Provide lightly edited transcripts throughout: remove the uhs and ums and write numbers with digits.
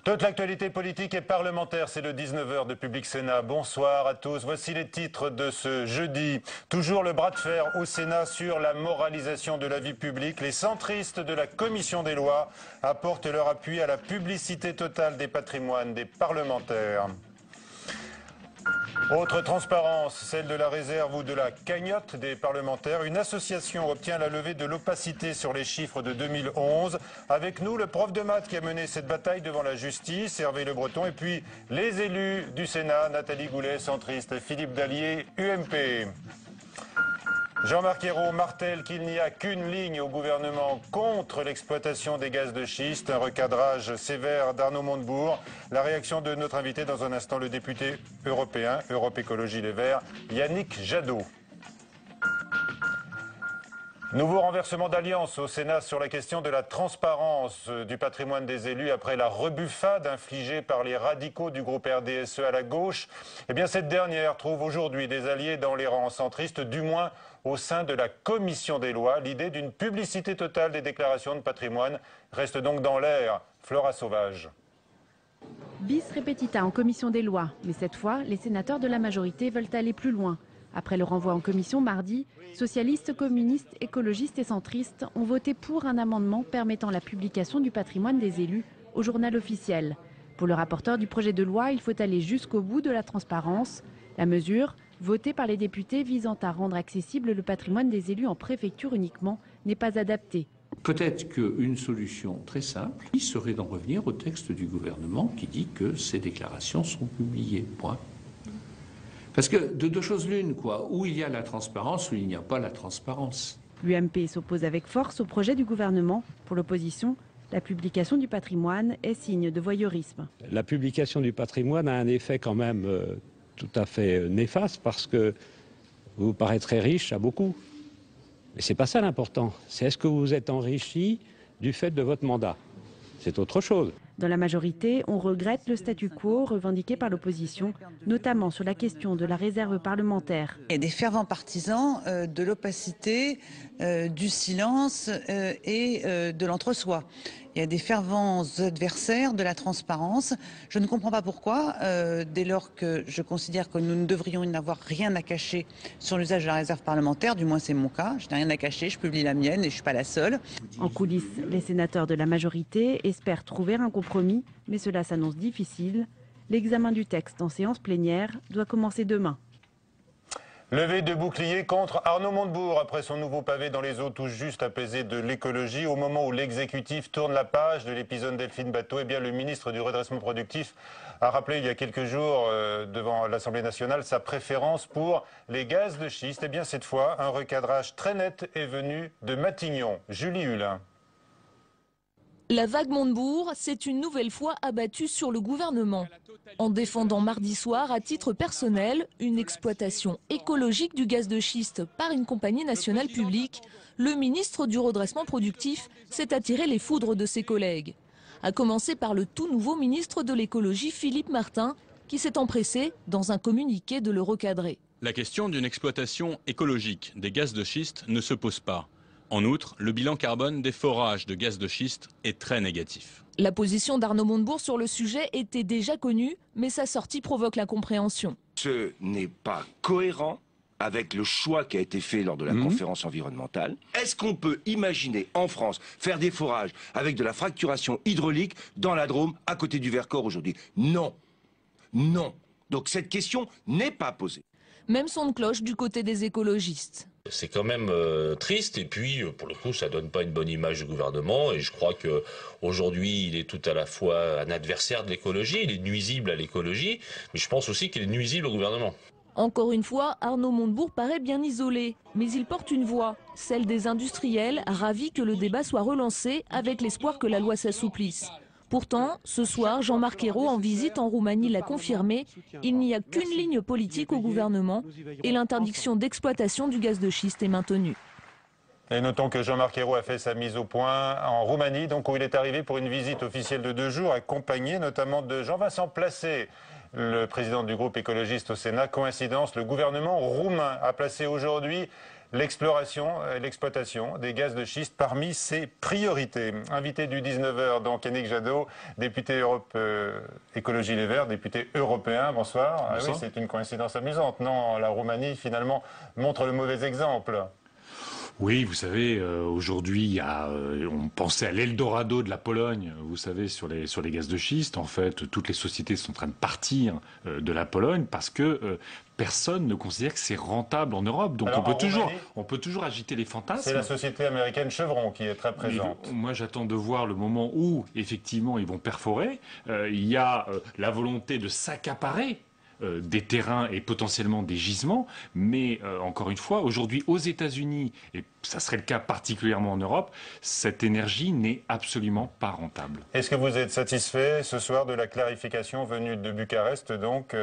Toute l'actualité politique et parlementaire, c'est le 19h de Public Sénat. Bonsoir à tous. Voici les titres de ce jeudi. Toujours le bras de fer au Sénat sur la moralisation de la vie publique. Les centristes de la Commission des lois apportent leur appui à la publicité totale des patrimoines des parlementaires. Autre transparence, celle de la réserve ou de la cagnotte des parlementaires. Une association obtient la levée de l'opacité sur les chiffres de 2011. Avec nous, le prof de maths qui a mené cette bataille devant la justice, Hervé Le Breton, et puis les élus du Sénat, Nathalie Goulet, centriste, Philippe Dallier, UMP. Jean-Marc Ayrault martèle qu'il n'y a qu'une ligne au gouvernement contre l'exploitation des gaz de schiste, un recadrage sévère d'Arnaud Montebourg. La réaction de notre invité dans un instant, le député européen, Europe Écologie Les Verts, Yannick Jadot. Nouveau renversement d'alliance au Sénat sur la question de la transparence du patrimoine des élus après la rebuffade infligée par les radicaux du groupe RDSE à la gauche. Eh bien, cette dernière trouve aujourd'hui des alliés dans les rangs centristes, du moins au sein de la commission des lois. L'idée d'une publicité totale des déclarations de patrimoine reste donc dans l'air. Flora Sauvage. Bis repetita en commission des lois, mais cette fois, les sénateurs de la majorité veulent aller plus loin. Après le renvoi en commission mardi, socialistes, communistes, écologistes et centristes ont voté pour un amendement permettant la publication du patrimoine des élus au journal officiel. Pour le rapporteur du projet de loi, il faut aller jusqu'au bout de la transparence. La mesure, votée par les députés visant à rendre accessible le patrimoine des élus en préfecture uniquement, n'est pas adaptée. Peut-être qu'une solution très simple serait d'en revenir au texte du gouvernement qui dit que ces déclarations sont publiées. Point. Parce que de deux choses l'une, quoi. Où il y a la transparence, ou il n'y a pas la transparence. L'UMP s'oppose avec force au projet du gouvernement. Pour l'opposition, la publication du patrimoine est signe de voyeurisme. La publication du patrimoine a un effet quand même tout à fait néfaste parce que vous paraîtrez riche à beaucoup. Mais ce n'est pas ça l'important. C'est est-ce que vous êtes enrichi du fait de votre mandat. C'est autre chose. Dans la majorité, on regrette le statu quo revendiqué par l'opposition, notamment sur la question de la réserve parlementaire. Il y a des fervents partisans de l'opacité, du silence et de l'entre-soi. Il y a des fervents adversaires de la transparence. Je ne comprends pas pourquoi, dès lors que je considère que nous ne devrions n'avoir rien à cacher sur l'usage de la réserve parlementaire, du moins c'est mon cas, je n'ai rien à cacher, je publie la mienne et je ne suis pas la seule. En coulisses, les sénateurs de la majorité espèrent trouver un compromis, mais cela s'annonce difficile. L'examen du texte en séance plénière doit commencer demain. Levée de bouclier contre Arnaud Montebourg après son nouveau pavé dans les eaux tout juste apaisées de l'écologie. Au moment où l'exécutif tourne la page de l'épisode Delphine Batho, eh bien, le ministre du redressement productif a rappelé il y a quelques jours devant l'Assemblée nationale sa préférence pour les gaz de schiste. Eh bien, cette fois, un recadrage très net est venu de Matignon. Julie Hulin. La vague Montebourg s'est une nouvelle fois abattue sur le gouvernement, en défendant mardi soir à titre personnel une exploitation écologique du gaz de schiste par une compagnie nationale publique. Le ministre du redressement productif s'est attiré les foudres de ses collègues. À commencer par le tout nouveau ministre de l'écologie Philippe Martin, qui s'est empressé, dans un communiqué, de le recadrer. La question d'une exploitation écologique des gaz de schiste ne se pose pas. En outre, le bilan carbone des forages de gaz de schiste est très négatif. La position d'Arnaud Montebourg sur le sujet était déjà connue, mais sa sortie provoque l'incompréhension. Ce n'est pas cohérent avec le choix qui a été fait lors de la conférence environnementale. Est-ce qu'on peut imaginer en France faire des forages avec de la fracturation hydraulique dans la Drôme à côté du Vercors aujourd'hui? Non. Non. Donc cette question n'est pas posée. Même son de cloche du côté des écologistes. C'est quand même triste et puis pour le coup ça donne pas une bonne image du gouvernement et je crois que aujourd'hui il est tout à la fois un adversaire de l'écologie, il est nuisible à l'écologie, mais je pense aussi qu'il est nuisible au gouvernement. Encore une fois, Arnaud Montebourg paraît bien isolé, mais il porte une voix, celle des industriels, ravis que le débat soit relancé avec l'espoir que la loi s'assouplisse. Pourtant, ce soir, Jean-Marc Ayrault, en visite en Roumanie, l'a confirmé, il n'y a qu'une ligne politique au gouvernement et l'interdiction d'exploitation du gaz de schiste est maintenue. Et notons que Jean-Marc Ayrault a fait sa mise au point en Roumanie, donc où il est arrivé pour une visite officielle de 2 jours, accompagné notamment de Jean-Vincent Placé, le président du groupe écologiste au Sénat. Coïncidence, le gouvernement roumain a placé aujourd'hui l'exploration et l'exploitation des gaz de schiste parmi ses priorités. Invité du 19h, donc Yannick Jadot, député Europe Écologie Les Verts, député européen. Bonsoir. Ah oui, c'est une coïncidence amusante. Non, la Roumanie, finalement, montre le mauvais exemple. Oui, vous savez, aujourd'hui, on pensait à l'Eldorado de la Pologne, vous savez, sur les gaz de schiste. En fait, toutes les sociétés sont en train de partir de la Pologne parce que personne ne considère que c'est rentable en Europe. Donc alors, on peut toujours agiter les fantasmes. C'est la société américaine Chevron qui est très présente. Mais moi, j'attends de voir le moment où, effectivement, ils vont perforer. Il y a la volonté de s'accaparer des terrains et potentiellement des gisements, mais encore une fois, aujourd'hui aux États-Unis, et ça serait le cas particulièrement en Europe, cette énergie n'est absolument pas rentable. Est-ce que vous êtes satisfait ce soir de la clarification venue de Bucarest, donc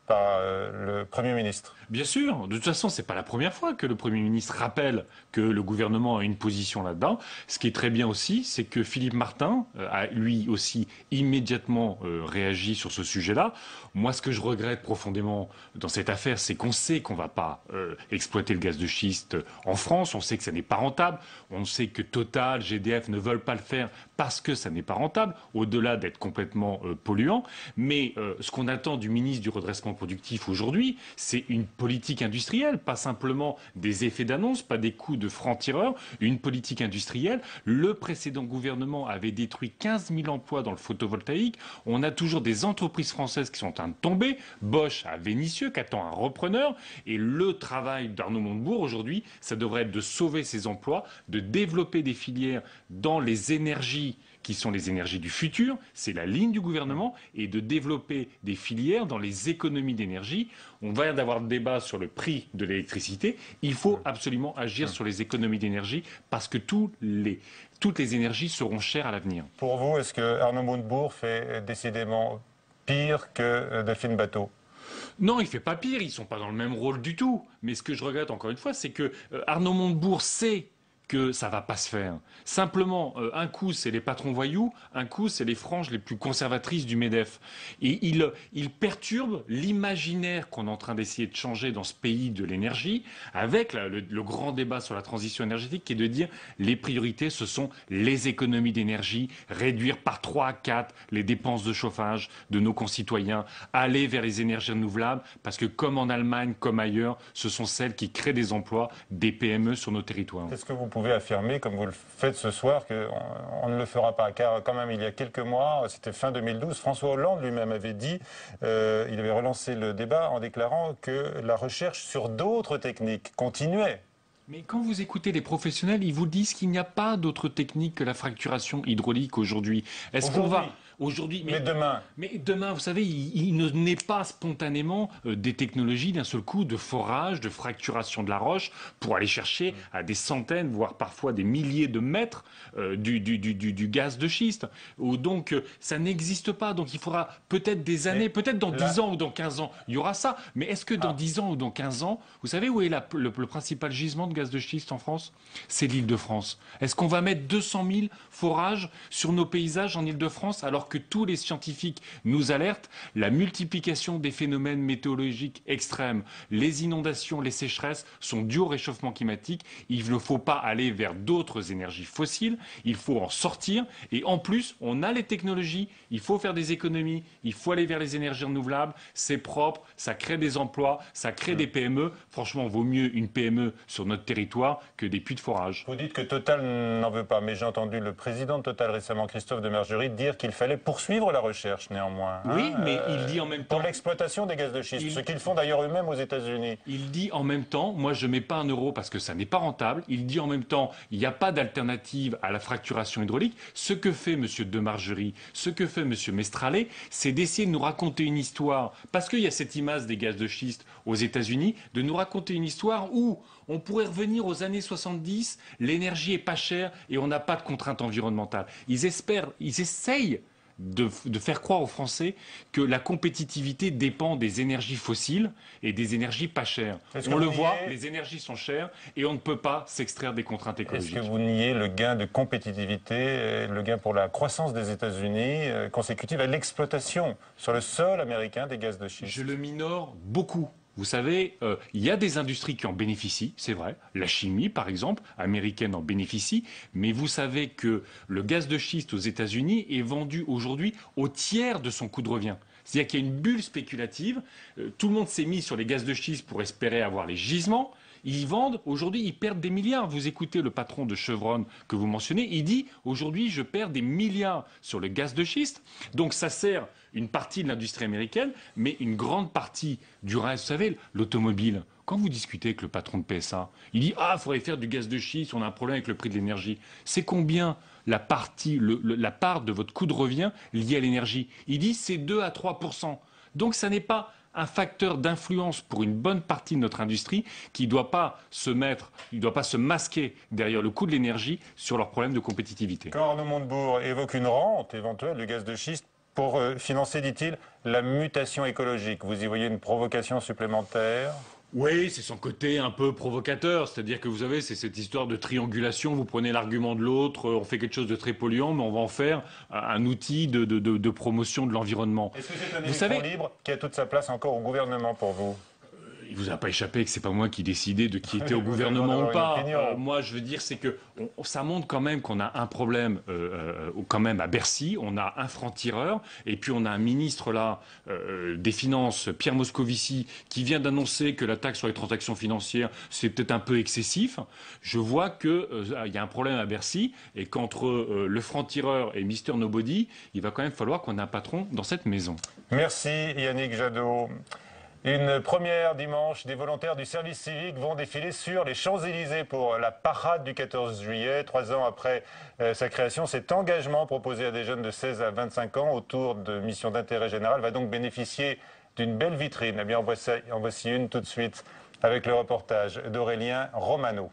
par le Premier ministre? Bien sûr, de toute façon, c'est pas la première fois que le Premier ministre rappelle que le gouvernement a une position là-dedans. Ce qui est très bien aussi, c'est que Philippe Martin a lui aussi immédiatement réagi sur ce sujet-là. Moi, ce que je regrette profondément dans cette affaire, c'est qu'on sait qu'on va pas exploiter le gaz de schiste en France. On sait que ça n'est pas rentable. On sait que Total, GDF ne veulent pas le faire parce que ça n'est pas rentable, au-delà d'être complètement polluant. Mais ce qu'on attend du ministre du redressement productif aujourd'hui, c'est une politique industrielle, pas simplement des effets d'annonce, pas des coups de franc-tireur, une politique industrielle. Le précédent gouvernement avait détruit 15 000 emplois dans le photovoltaïque. On a toujours des entreprises françaises qui sont en train de tomber. Bosch à Vénissieux, qui attend un repreneur. Et le travail d'Arnaud Montebourg aujourd'hui, ça devrait être de sauver ces emplois, de développer des filières dans les énergies qui sont les énergies du futur, c'est la ligne du gouvernement, et de développer des filières dans les économies d'énergie. On va d'avoir le débat sur le prix de l'électricité. Il faut absolument agir sur les économies d'énergie parce que toutes les énergies seront chères à l'avenir. Pour vous, est-ce que Arnaud Montebourg fait décidément pire que Delphine Batho ? Non, il fait pas pire, ils sont pas dans le même rôle du tout. Mais ce que je regrette encore une fois, c'est que Arnaud Montebourg sait que ça va pas se faire. Simplement, un coup, c'est les patrons voyous, un coup, c'est les franges les plus conservatrices du MEDEF. Et il perturbe l'imaginaire qu'on est en train d'essayer de changer dans ce pays de l'énergie, avec le grand débat sur la transition énergétique, qui est de dire les priorités, ce sont les économies d'énergie, réduire par 3 à 4 les dépenses de chauffage de nos concitoyens, aller vers les énergies renouvelables, parce que comme en Allemagne, comme ailleurs, ce sont celles qui créent des emplois, des PME sur nos territoires. Est-ce que vous pouvez affirmer, comme vous le faites ce soir, qu'on ne le fera pas? Car quand même, il y a quelques mois, c'était fin 2012, François Hollande lui-même avait dit, il avait relancé le débat en déclarant que la recherche sur d'autres techniques continuait. Mais quand vous écoutez les professionnels, ils vous disent qu'il n'y a pas d'autre technique que la fracturation hydraulique aujourd'hui. Est-ce qu'on va... Aujourd'hui, mais demain. Mais demain, vous savez, il ne naît pas spontanément des technologies d'un seul coup de forage, de fracturation de la roche pour aller chercher à des centaines, voire parfois des milliers de mètres du gaz de schiste. Donc ça n'existe pas. Donc il faudra peut-être des années, peut-être dans 10 ans ou dans 15 ans, il y aura ça. Mais est-ce que dans 10 ans ou dans 15 ans, vous savez où est le principal gisement de gaz de schiste en France? C'est l'Île-de-France. Est-ce qu'on va mettre 200 000 forages sur nos paysages en Île-de-France alors que tous les scientifiques nous alertent? La multiplication des phénomènes météorologiques extrêmes, les inondations, les sécheresses sont dues au réchauffement climatique. Il ne faut pas aller vers d'autres énergies fossiles, il faut en sortir. Et en plus, on a les technologies, il faut faire des économies, il faut aller vers les énergies renouvelables, c'est propre, ça crée des emplois, ça crée des PME. Franchement, vaut mieux une PME sur notre territoire que des puits de forage. Vous dites que Total n'en veut pas, mais j'ai entendu le président de Total récemment, Christophe Demargerie, dire qu'il fallait poursuivre la recherche néanmoins. Oui, mais il dit en même temps... Pour l'exploitation des gaz de schiste, ce qu'ils font d'ailleurs eux-mêmes aux États-Unis. Il dit en même temps, moi je ne mets pas un euro parce que ça n'est pas rentable. Il dit en même temps, il n'y a pas d'alternative à la fracturation hydraulique. Ce que fait M. Demargerie, ce que fait M. Mestrallet, c'est d'essayer de nous raconter une histoire, parce qu'il y a cette image des gaz de schiste aux États-Unis, de nous raconter une histoire où on pourrait revenir aux années 70, l'énergie est pas chère et on n'a pas de contraintes environnementales. Ils essayent de faire croire aux Français que la compétitivité dépend des énergies fossiles et des énergies pas chères. On le voit, les énergies sont chères et on ne peut pas s'extraire des contraintes écologiques. Est-ce que vous niez le gain de compétitivité, le gain pour la croissance des États-Unis consécutive à l'exploitation sur le sol américain des gaz de schiste? Je le minore beaucoup. Vous savez, il y a des industries qui en bénéficient, c'est vrai. La chimie, par exemple, américaine en bénéficie. Mais vous savez que le gaz de schiste aux États-Unis est vendu aujourd'hui au tiers de son coût de revient. C'est-à-dire qu'il y a une bulle spéculative. Tout le monde s'est mis sur les gaz de schiste pour espérer avoir les gisements. Ils vendent, aujourd'hui, ils perdent des milliards. Vous écoutez le patron de Chevron que vous mentionnez, il dit aujourd'hui, je perds des milliards sur le gaz de schiste. Donc ça sert une partie de l'industrie américaine, mais une grande partie du reste. Vous savez, l'automobile. Quand vous discutez avec le patron de PSA, il dit il faudrait faire du gaz de schiste, on a un problème avec le prix de l'énergie. C'est combien la part de votre coût de revient lié à l'énergie? Il dit c'est 2 à 3%. Donc ça n'est pas un facteur d'influence pour une bonne partie de notre industrie qui ne doit pas se masquer derrière le coût de l'énergie sur leurs problèmes de compétitivité. Quand Arnaud Montebourg évoque une rente éventuelle du gaz de schiste pour financer, dit-il, la mutation écologique, vous y voyez une provocation supplémentaire? Oui, c'est son côté un peu provocateur, c'est-à-dire que vous savez, c'est cette histoire de triangulation, vous prenez l'argument de l'autre, on fait quelque chose de très polluant, mais on va en faire un outil de promotion de l'environnement. Est-ce que c'est un électron libre qui a toute sa place encore au gouvernement pour vous? Il vous a pas échappé que c'est pas moi qui décidais de qui était au gouvernement ou pas. Moi, je veux dire, c'est que ça montre quand même qu'on a un problème quand même à Bercy. On a un franc-tireur et puis on a un ministre là des Finances, Pierre Moscovici, qui vient d'annoncer que la taxe sur les transactions financières c'est peut-être un peu excessif. Je vois que il y a un problème à Bercy et qu'entre le franc-tireur et Mister Nobody, il va quand même falloir qu'on ait un patron dans cette maison. Merci Yannick Jadot. Une première dimanche, des volontaires du service civique vont défiler sur les Champs-Élysées pour la parade du 14 juillet. 3 ans après sa création, cet engagement proposé à des jeunes de 16 à 25 ans autour de missions d'intérêt général va donc bénéficier d'une belle vitrine. Eh bien, en voici une tout de suite avec le reportage d'Aurélien Romano.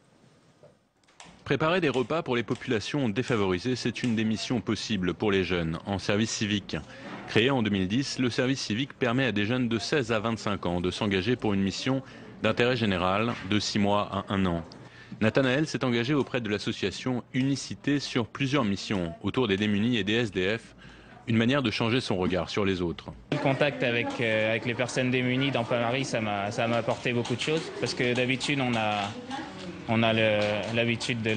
Préparer des repas pour les populations défavorisées, c'est une des missions possibles pour les jeunes en service civique. Créé en 2010, le service civique permet à des jeunes de 16 à 25 ans de s'engager pour une mission d'intérêt général de 6 mois à 1 an. Nathanaël s'est engagé auprès de l'association Unicité sur plusieurs missions autour des démunis et des SDF, une manière de changer son regard sur les autres. Le contact avec les personnes démunies dans Paris, ça m'a apporté beaucoup de choses parce que d'habitude on a l'habitude de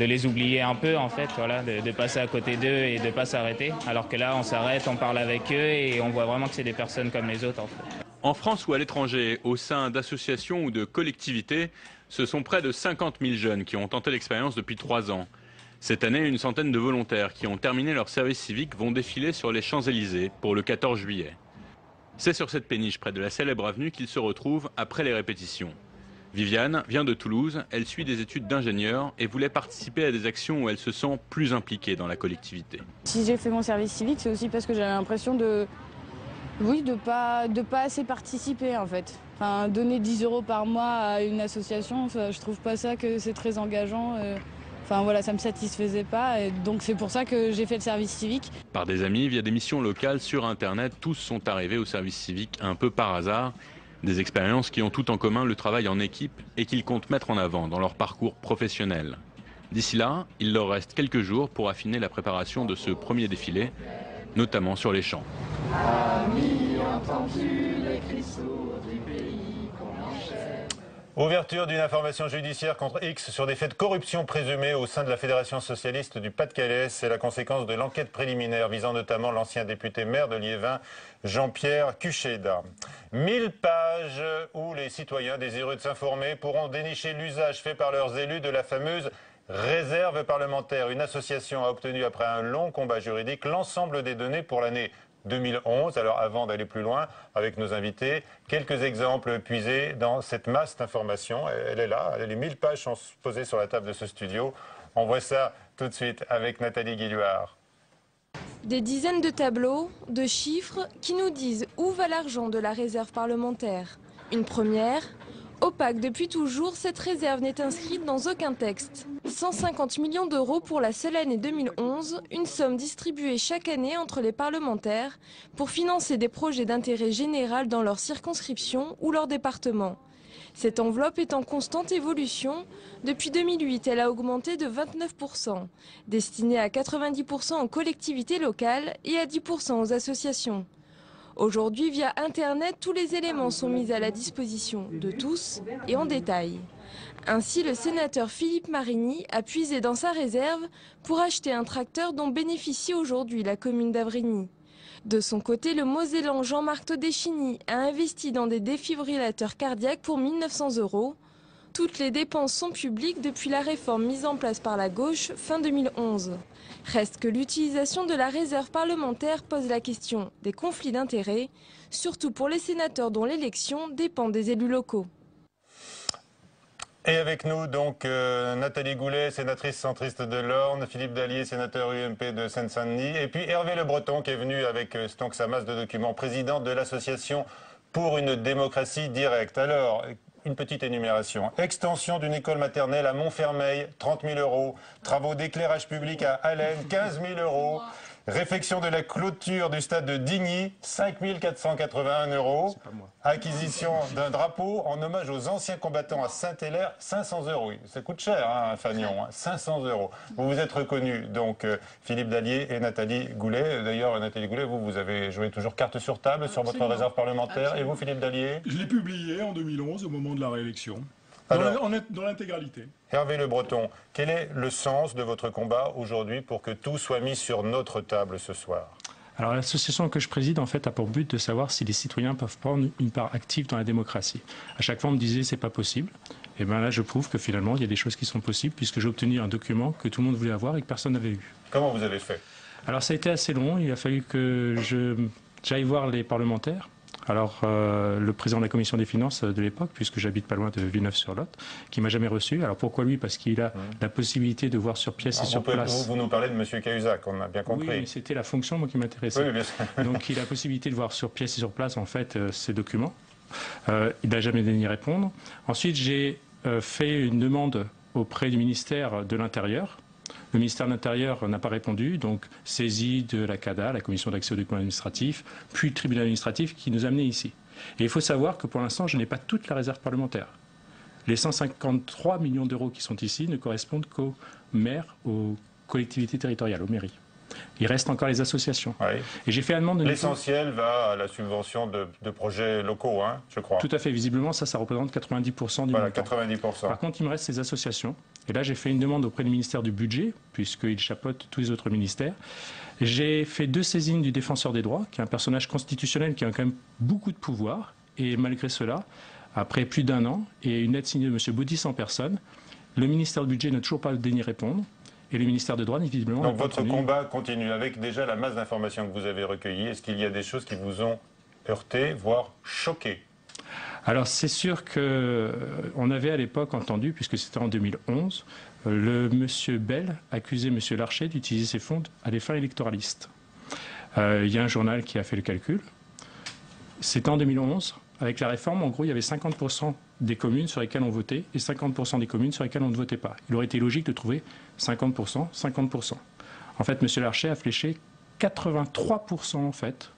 les oublier un peu en fait, voilà, de passer à côté d'eux et de pas s'arrêter. Alors que là on s'arrête, on parle avec eux et on voit vraiment que c'est des personnes comme les autres en fait. En France ou à l'étranger, au sein d'associations ou de collectivités, ce sont près de 50 000 jeunes qui ont tenté l'expérience depuis 3 ans. Cette année, une centaine de volontaires qui ont terminé leur service civique vont défiler sur les Champs-Élysées pour le 14 juillet. C'est sur cette péniche près de la célèbre avenue qu'ils se retrouvent après les répétitions. Viviane vient de Toulouse, elle suit des études d'ingénieur et voulait participer à des actions où elle se sent plus impliquée dans la collectivité. Si j'ai fait mon service civique, c'est aussi parce que j'avais l'impression de pas assez participer en fait. Enfin, donner 10 € par mois à une association, je trouve pas ça que c'est très engageant. Enfin voilà, ça me satisfaisait pas, et donc c'est pour ça que j'ai fait le service civique. Par des amis, via des missions locales sur Internet, tous sont arrivés au service civique un peu par hasard. Des expériences qui ont tout en commun le travail en équipe et qu'ils comptent mettre en avant dans leur parcours professionnel. D'ici là, il leur reste quelques jours pour affiner la préparation de ce premier défilé, notamment sur les champs. Amis, entends-tu les cris sourds du pays qu'on enchaîne? Ouverture d'une information judiciaire contre X sur des faits de corruption présumés au sein de la Fédération socialiste du Pas-de-Calais. C'est la conséquence de l'enquête préliminaire visant notamment l'ancien député maire de Liévin, Jean-Pierre Cucheda. 1000 pages où les citoyens désireux de s'informer pourront dénicher l'usage fait par leurs élus de la fameuse réserve parlementaire. Une association a obtenu après un long combat juridique l'ensemble des données pour l'année 2011. Alors avant d'aller plus loin avec nos invités, quelques exemples puisés dans cette masse d'informations. Elle est là, les 1000 pages sont posées sur la table de ce studio. On voit ça tout de suite avec Nathalie Guillouard. Des dizaines de tableaux, de chiffres qui nous disent où va l'argent de la réserve parlementaire. Une première, Opaque depuis toujours, cette réserve n'est inscrite dans aucun texte. 150 millions d'euros pour la seule année 2011, une somme distribuée chaque année entre les parlementaires pour financer des projets d'intérêt général dans leur circonscription ou leur département. Cette enveloppe est en constante évolution. Depuis 2008, elle a augmenté de 29%, destinée à 90% aux collectivités locales et à 10% aux associations. Aujourd'hui, via Internet, tous les éléments sont mis à la disposition de tous et en détail. Ainsi, le sénateur Philippe Marigny a puisé dans sa réserve pour acheter un tracteur dont bénéficie aujourd'hui la commune d'Avrigny. De son côté, le Mosellan Jean-Marc Todeschini a investi dans des défibrillateurs cardiaques pour 1 900 €. Toutes les dépenses sont publiques depuis la réforme mise en place par la gauche fin 2011. Reste que l'utilisation de la réserve parlementaire pose la question des conflits d'intérêts, surtout pour les sénateurs dont l'élection dépend des élus locaux. Et avec nous, donc, Nathalie Goulet, sénatrice centriste de l'Orne, Philippe Dallier, sénateur UMP de Seine-Saint-Denis, et puis Hervé Le Breton, qui est venu avec donc sa masse de documents, président de l'association pour une démocratie directe. Alors, une petite énumération. Extension d'une école maternelle à Montfermeil, 30 000 €. Travaux d'éclairage public à Allen, 15 000 €. Réfection de la clôture du stade de Digny, 5 481 €. Acquisition d'un drapeau en hommage aux anciens combattants à Saint-Hilaire, 500 €. Ça coûte cher, hein, Fagnon, hein, 500 €. Vous vous êtes reconnus, donc, Philippe Dallier et Nathalie Goulet. D'ailleurs, Nathalie Goulet, vous avez joué toujours carte sur table sur votre réserve parlementaire. Absolument. Et vous, Philippe Dallier? Je l'ai publié en 2011, au moment de la réélection. Dans l'intégralité. Hervé Le Breton, quel est le sens de votre combat aujourd'hui pour que tout soit mis sur notre table ce soir? Alors l'association que je préside en fait a pour but de savoir si les citoyens peuvent prendre une part active dans la démocratie. À chaque fois on me disait c'est pas possible. Et bien là je prouve que finalement il y a des choses qui sont possibles puisque j'ai obtenu un document que tout le monde voulait avoir et que personne n'avait eu. Comment vous avez fait? Alors ça a été assez long, il a fallu que j'aille voir les parlementaires. Alors, le président de la commission des finances de l'époque, puisque j'habite pas loin de Villeneuve-sur-Lot, qui m'a jamais reçu. Alors pourquoi lui? Parce qu'il a la possibilité de voir sur pièce et sur place. Vous nous parlez de M. Cahuzac, on a bien compris. Oui, mais c'était la fonction moi, qui m'intéressait. Oui, bien sûr. Donc il a la possibilité de voir sur pièce et sur place, en fait, ces documents. Il n'a jamais daigné répondre. Ensuite, j'ai fait une demande auprès du ministère de l'Intérieur. Le ministère de l'Intérieur n'a pas répondu, donc saisie de la CADA, la Commission d'accès aux documents administratifs, puis le tribunal administratif qui nous a amenés ici. Et il faut savoir que pour l'instant, je n'ai pas toute la réserve parlementaire. Les 153 millions d'euros qui sont ici ne correspondent qu'aux maires, aux collectivités territoriales, aux mairies. Il reste encore les associations. Oui. Et j'ai fait la demande de... L'essentiel va à la subvention de projets locaux, hein, je crois. Tout à fait. Visiblement, ça représente 90% du montant. 90%. Par contre, il me reste les associations. Et là, j'ai fait une demande auprès du ministère du Budget, puisqu'il chapeaute tous les autres ministères. J'ai fait 2 saisines du Défenseur des droits, qui est un personnage constitutionnel qui a quand même beaucoup de pouvoir. Et malgré cela, après plus d'1 an, et une lettre signée de M. Baudis en personne, le ministère du Budget n'a toujours pas daigné répondre. Et le ministère des Droits, visiblement... Donc votre combat continue avec déjà la masse d'informations que vous avez recueillies. Est-ce qu'il y a des choses qui vous ont heurté, voire choqué? Alors c'est sûr qu'on avait à l'époque entendu, puisque c'était en 2011, le monsieur Bell accusait monsieur Larcher d'utiliser ses fonds à des fins électoralistes. Il y a un journal qui a fait le calcul. C'était en 2011. Avec la réforme, en gros, il y avait 50% des communes sur lesquelles on votait et 50% des communes sur lesquelles on ne votait pas. Il aurait été logique de trouver 50%, 50%. En fait, M. Larcher a fléché 83% en fait,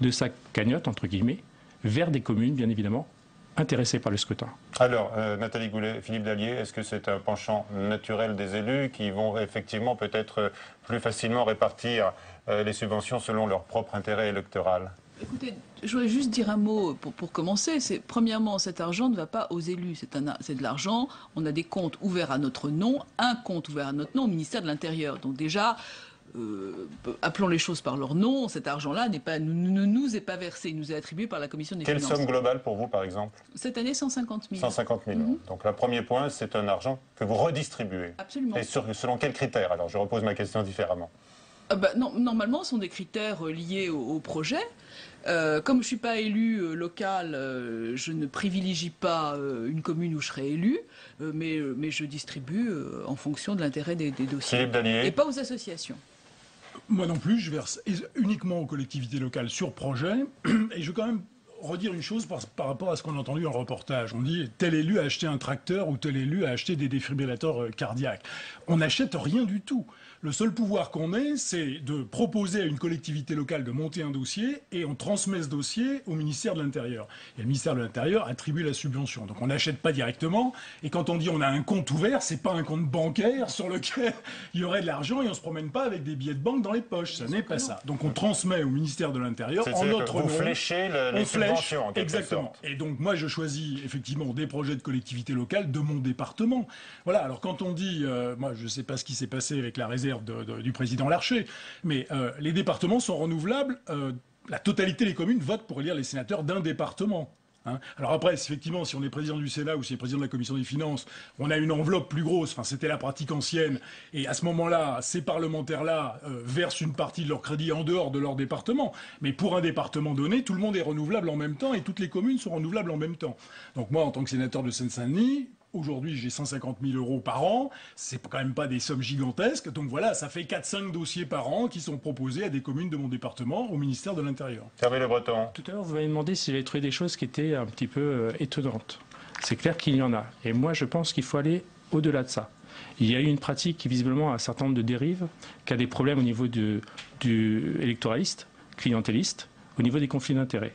de sa cagnotte, entre guillemets, vers des communes, bien évidemment, intéressées par le scrutin. Alors, Nathalie Goulet, Philippe Dallier, est-ce que c'est un penchant naturel des élus qui vont effectivement peut-être plus facilement répartir les subventions selon leur propre intérêt électoral? Écoutez, je voudrais juste dire un mot pour commencer. Premièrement, cet argent ne va pas aux élus. C'est de l'argent. On a des comptes ouverts à notre nom, un compte ouvert à notre nom au ministère de l'Intérieur. Donc déjà, appelons les choses par leur nom. Cet argent-là ne nous est pas versé. Il nous est attribué par la Commission des Finances. Quelle somme globale pour vous, par exemple? Cette année, 150 000. 150 000. Donc le premier point, c'est un argent que vous redistribuez. Absolument. Et selon quels critères? Alors je repose ma question différemment. Non, normalement, ce sont des critères liés au projet. Comme je ne suis pas élu local, je ne privilégie pas une commune où je serai élu, mais je distribue en fonction de l'intérêt des dossiers. Philippe Dallier. Et pas aux associations. Moi non plus, je verse uniquement aux collectivités locales sur projet. Et je veux quand même redire une chose par rapport à ce qu'on a entendu dans le reportage. On dit tel élu a acheté un tracteur ou tel élu a acheté des défibrillateurs cardiaques. On n'achète rien du tout. Le seul pouvoir qu'on ait, c'est de proposer à une collectivité locale de monter un dossier et on transmet ce dossier au ministère de l'Intérieur. Et le ministère de l'Intérieur attribue la subvention. Donc on n'achète pas directement. Et quand on dit on a un compte ouvert, c'est pas un compte bancaire sur lequel il y aurait de l'argent et on se promène pas avec des billets de banque dans les poches. Ça n'est pas ça. Donc on transmet au ministère de l'Intérieur en notre nom. Vous fléchez les subventions en quelque exactement. sorte. Et donc moi je choisis effectivement des projets de collectivité locale de mon département. Voilà. Alors quand on dit, moi je sais pas ce qui s'est passé avec la réserve du président Larcher, mais les départements sont renouvelables. La totalité des communes votent pour élire les sénateurs d'un département. Hein. Alors après, effectivement, si on est président du Sénat ou si on est président de la Commission des Finances, on a une enveloppe plus grosse. Enfin, c'était la pratique ancienne. Et à ce moment-là, ces parlementaires-là versent une partie de leur crédit en dehors de leur département. Mais pour un département donné, tout le monde est renouvelable en même temps et toutes les communes sont renouvelables en même temps. Donc moi, en tant que sénateur de Seine-Saint-Denis, aujourd'hui, j'ai 150 000 € par an. C'est quand même pas des sommes gigantesques. Donc voilà, ça fait 4-5 dossiers par an qui sont proposés à des communes de mon département au ministère de l'Intérieur. Hervé Le Breton. Tout à l'heure, vous m'avez demandé si j'avais trouvé des choses qui étaient un petit peu étonnantes. C'est clair qu'il y en a. Et moi, je pense qu'il faut aller au-delà de ça. Il y a eu une pratique qui, visiblement, a un certain nombre de dérives, qui a des problèmes au niveau du électoraliste, clientéliste, au niveau des conflits d'intérêts.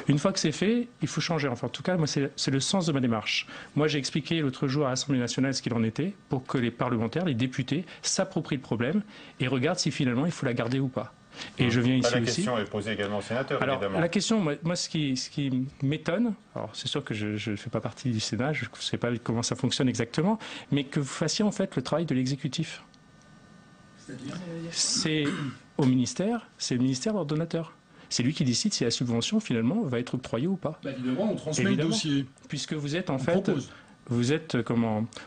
Une fois que c'est fait, il faut changer. Enfin, en tout cas, moi, c'est le sens de ma démarche. Moi, j'ai expliqué l'autre jour à l'Assemblée nationale ce qu'il en était pour que les parlementaires, les députés, s'approprient le problème et regardent si finalement il faut la garder ou pas. Et je viens ici la aussi. question est posée également au sénateur, alors, évidemment. la question, moi ce qui m'étonne, alors c'est sûr que je ne fais pas partie du Sénat, je ne sais pas comment ça fonctionne exactement, mais que vous fassiez en fait le travail de l'exécutif. C'est au ministère, c'est le ministère ordonnateur. C'est lui qui décide si la subvention, finalement, va être octroyée ou pas. Bah, évidemment, on transmet le dossier. Puisque vous êtes, en fait, vous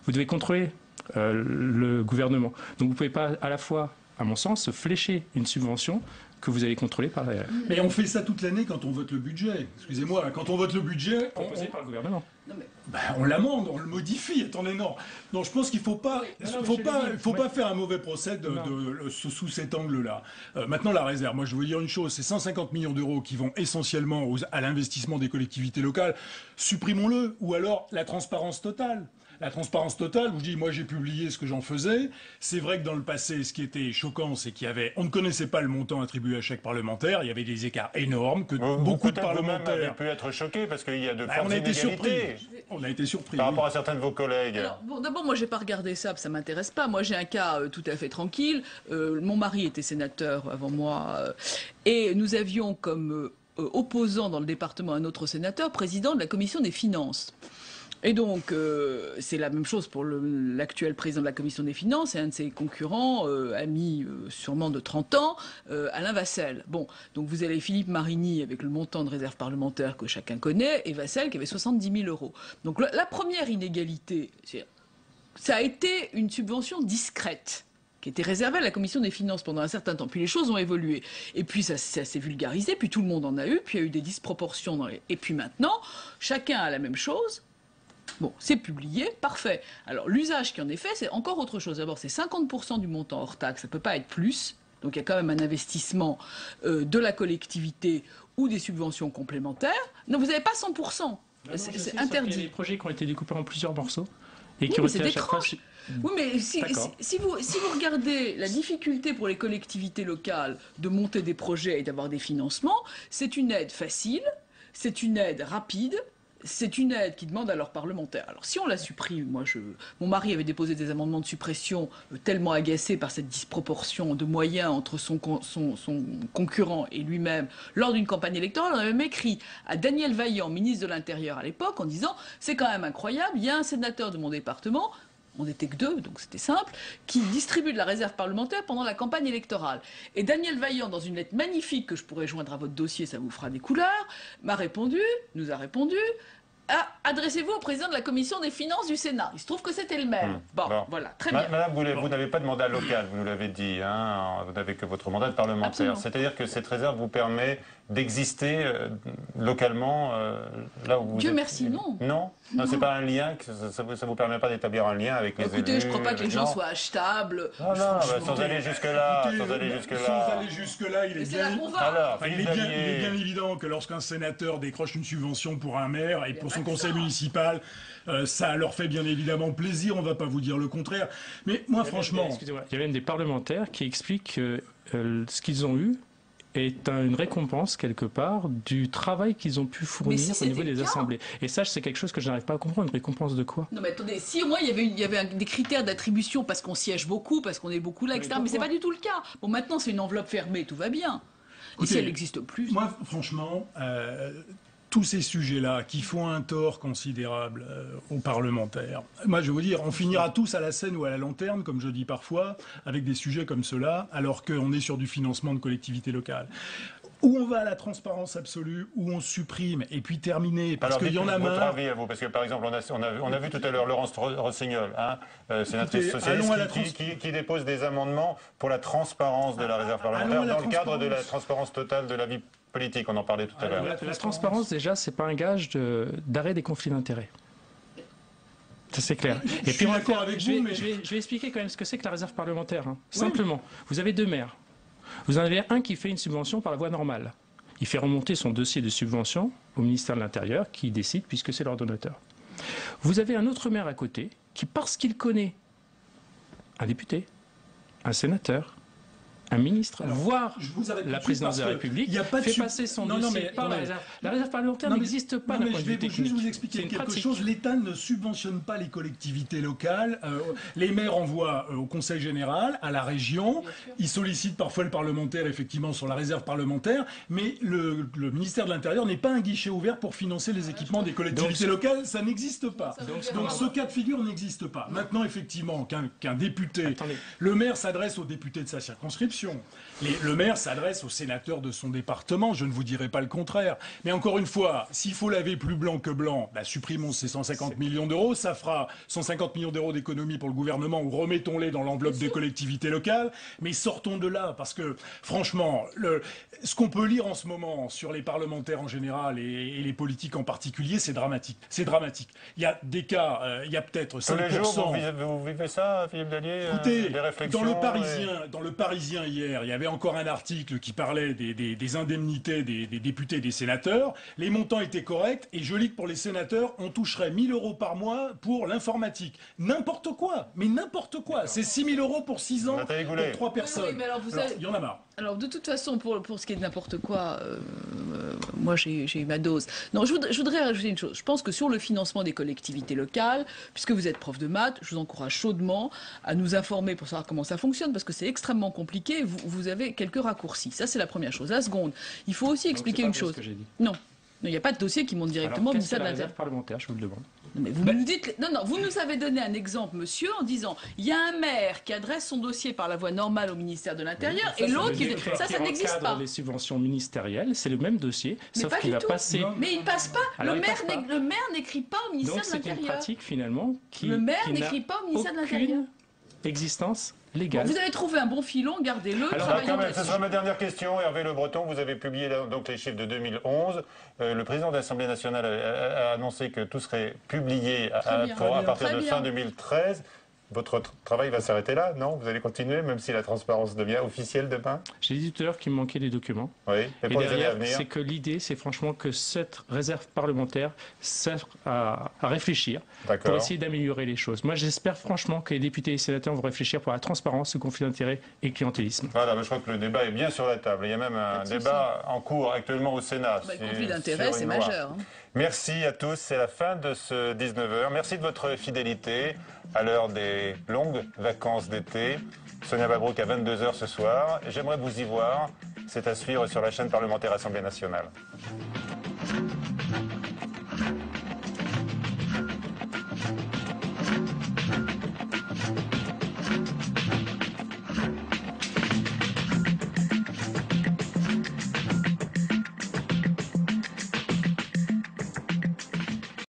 devez contrôler le gouvernement. Donc vous ne pouvez pas, à la fois, à mon sens, flécher une subvention que vous allez contrôler par la... Mais on fait ça toute l'année quand on vote le budget. Excusez-moi, quand on vote le budget... Proposé par le gouvernement. On l'amende, on le modifie. Attendez, non. Non, je pense qu'il ne faut pas faire un mauvais procès sous cet angle-là. Maintenant, la réserve. Moi, je veux dire une chose. C'est 150 millions d'euros qui vont essentiellement à l'investissement des collectivités locales. Supprimons-le. Ou alors la transparence totale. La transparence totale, je dis, moi j'ai publié ce que j'en faisais. C'est vrai que dans le passé, ce qui était choquant, c'est on ne connaissait pas le montant attribué à chaque parlementaire. Il y avait des écarts énormes que beaucoup de parlementaires avez pu être choqués parce qu'il y a de fortes inégalités. On a été surpris. Par rapport à certains de vos collègues. Alors, bon, d'abord, moi, j'ai pas regardé ça, ça m'intéresse pas. Moi, j'ai un cas tout à fait tranquille. Mon mari était sénateur avant moi, et nous avions comme opposant dans le département un autre sénateur, président de la commission des finances. Et donc, c'est la même chose pour l'actuel président de la Commission des Finances et un de ses concurrents, ami sûrement de 30 ans, Alain Vassel. Bon, donc vous avez Philippe Marini avec le montant de réserve parlementaire que chacun connaît, et Vassel qui avait 70 000 €. Donc la première inégalité, ça a été une subvention discrète qui était réservée à la Commission des Finances pendant un certain temps. Puis les choses ont évolué. Et puis ça s'est vulgarisé, puis tout le monde en a eu, puis il y a eu des disproportions. Et puis maintenant, chacun a la même chose. Bon, c'est publié, parfait. Alors, l'usage qui en est fait, c'est encore autre chose. D'abord, c'est 50% du montant hors taxe, ça ne peut pas être plus. Donc, il y a quand même un investissement de la collectivité ou des subventions complémentaires. Non, vous n'avez pas 100%. C'est interdit. Il y a des projets qui ont été découpés en plusieurs morceaux. Et qui oui, ont été à chaque fois... Oui, mais si vous regardez la difficulté pour les collectivités locales de monter des projets et d'avoir des financements, c'est une aide facile, c'est une aide rapide. C'est une aide qui demande à leurs parlementaires. Alors si on la supprime, mon mari avait déposé des amendements de suppression tellement agacé par cette disproportion de moyens entre son concurrent et lui-même lors d'une campagne électorale, on avait même écrit à Daniel Vaillant, ministre de l'Intérieur à l'époque, en disant « c'est quand même incroyable, il y a un sénateur de mon département ». On n'était que 2, donc c'était simple, qui distribue de la réserve parlementaire pendant la campagne électorale. Et Daniel Vaillant, dans une lettre magnifique que je pourrais joindre à votre dossier, ça vous fera des couleurs, nous a répondu, adressez-vous au président de la commission des finances du Sénat. Il se trouve que c'était le maire. Bon, voilà, très bien. Madame, vous n'avez pas de mandat local, vous nous l'avez dit, hein, vous n'avez que votre mandat de parlementaire. C'est-à-dire que cette réserve vous permet d'exister localement là où vous Dieu êtes... merci, non. Non, c'est pas un lien, ça vous permet pas d'établir un lien avec les élus. Écoutez, je ne crois pas que les gens soient achetables. Non, sans aller jusque-là. Sans aller jusque-là, il est bien évident que lorsqu'un sénateur décroche une subvention pour un maire et pour son conseil municipal, ça leur fait bien évidemment plaisir, on ne va pas vous dire le contraire. Mais moi, franchement... Excusez-moi, il y a même des parlementaires qui expliquent que ce qu'ils ont eu est une récompense, quelque part, du travail qu'ils ont pu fournir au niveau des assemblées. Et ça, c'est quelque chose que je n'arrive pas à comprendre. Une récompense de quoi? Non mais attendez, si au moins il y avait des critères d'attribution parce qu'on siège beaucoup, parce qu'on est beaucoup là, etc. Mais c'est pas du tout le cas. Bon, maintenant c'est une enveloppe fermée, tout va bien. Écoutez, et si elle n'existe plus... Moi, franchement... tous ces sujets-là qui font un tort considérable aux parlementaires. Moi, je vais vous dire, on finira tous à la scène ou à la lanterne, comme je dis parfois, avec des sujets comme ceux-là, alors qu'on est sur du financement de collectivités locales. Où on va à la transparence absolue, où on supprime, et puis terminer, parce qu'il y en a marre. Votre avis à vous, parce que par exemple, on a vu tout à l'heure Laurence Rossignol, sénatrice socialiste, qui dépose des amendements pour la transparence de la réserve parlementaire dans le cadre de la transparence totale de la vie politique, on en parlait tout à l'heure. La transparence, déjà, c'est pas un gage d'arrêt des conflits d'intérêts. Ça, c'est clair. Et puis, je vais expliquer quand même ce que c'est que la réserve parlementaire. Hein. Simplement, vous avez deux maires. Vous en avez un qui fait une subvention par la voie normale. Il fait remonter son dossier de subvention au ministère de l'Intérieur, qui décide, puisque c'est l'ordonnateur. Vous avez un autre maire à côté, qui, parce qu'il connaît un député, un sénateur, un ministre, voire la présidence de la République, fait passer son dossier par la réserve. La réserve parlementaire n'existe pas d'un point de vue technique. Je vais juste vous expliquer quelque chose. L'État ne subventionne pas les collectivités locales. Les maires envoient au Conseil général, à la région. Ils sollicitent parfois le parlementaire, effectivement, sur la réserve parlementaire. Mais le ministère de l'Intérieur n'est pas un guichet ouvert pour financer les équipements des collectivités locales. Ça n'existe pas. Donc ce cas de figure n'existe pas. Maintenant, effectivement, qu'un député... Le maire s'adresse au député de sa circonscription. Le maire s'adresse au sénateur de son département, je ne vous dirai pas le contraire. Mais encore une fois, s'il faut laver plus blanc que blanc, supprimons ces 150 millions d'euros, ça fera 150 millions d'euros d'économie pour le gouvernement, ou remettons-les dans l'enveloppe des collectivités locales, mais sortons de là, parce que franchement, ce qu'on peut lire en ce moment sur les parlementaires en général et les politiques en particulier, c'est dramatique. C'est dramatique. Il y a des cas, il y a peut-être 5%... Tous les jours, vous vivez ça, Philippe Dallier? Écoutez, des réflexions, dans le Parisien hier, il y avait encore un article qui parlait des indemnités des députés et des sénateurs. Les montants étaient corrects et je lis que pour les sénateurs, on toucherait 1 000 € par mois pour l'informatique. N'importe quoi, mais n'importe quoi. C'est 6 000 € pour 6 ans pour 3 personnes. Oui, mais alors, il y en a marre. Alors de toute façon, pour ce qui est de n'importe quoi, moi j'ai eu ma dose. Non, je voudrais rajouter une chose. Je pense que sur le financement des collectivités locales, puisque vous êtes prof de maths, je vous encourage chaudement à nous informer pour savoir comment ça fonctionne, parce que c'est extrêmement compliqué. Vous avez quelques raccourcis. Ça, c'est la première chose. La seconde, il faut aussi expliquer une chose. Non. Il n'y a pas de dossier qui monte directement au ministère de l'Intérieur. Parlementaire, je vous le demande. Mais vous nous dites, non, vous nous avez donné un exemple, monsieur, en disant il y a un maire qui adresse son dossier par la voie normale au ministère de l'Intérieur et l'autre qui ça n'existe pas. Les subventions ministérielles, c'est le même dossier, sauf qu'il va passer. Mais il passe pas. Alors, le maire n'écrit pas au ministère de l'Intérieur. Donc c'est une pratique finalement qui le maire n'écrit pas au ministère de l'Intérieur. Existence légale. Bon, vous avez trouvé un bon filon, gardez-le. Alors, quand même, ce sera ma dernière question. Hervé Le Breton, vous avez publié donc les chiffres de 2011. Le président de l'Assemblée nationale a annoncé que tout serait publié à partir de fin 2013. Votre travail va s'arrêter là, non? Vous allez continuer, même si la transparence devient officielle demain? J'ai dit tout à l'heure qu'il me manquait des documents. Oui, et pour les années à venir, c'est que l'idée, c'est franchement que cette réserve parlementaire sert à réfléchir pour essayer d'améliorer les choses. Moi, j'espère franchement que les députés et les sénateurs vont réfléchir pour la transparence, le conflit d'intérêts et le clientélisme. Voilà, mais je crois que le débat est bien sur la table. Il y a même un débat en cours actuellement au Sénat. Le conflit d'intérêts, c'est majeur. Merci à tous. C'est la fin de ce 19h. Merci de votre fidélité à l'heure des longues vacances d'été. Sonia Mabrouk à 22h ce soir. J'aimerais vous y voir. C'est à suivre sur la chaîne parlementaire Assemblée nationale.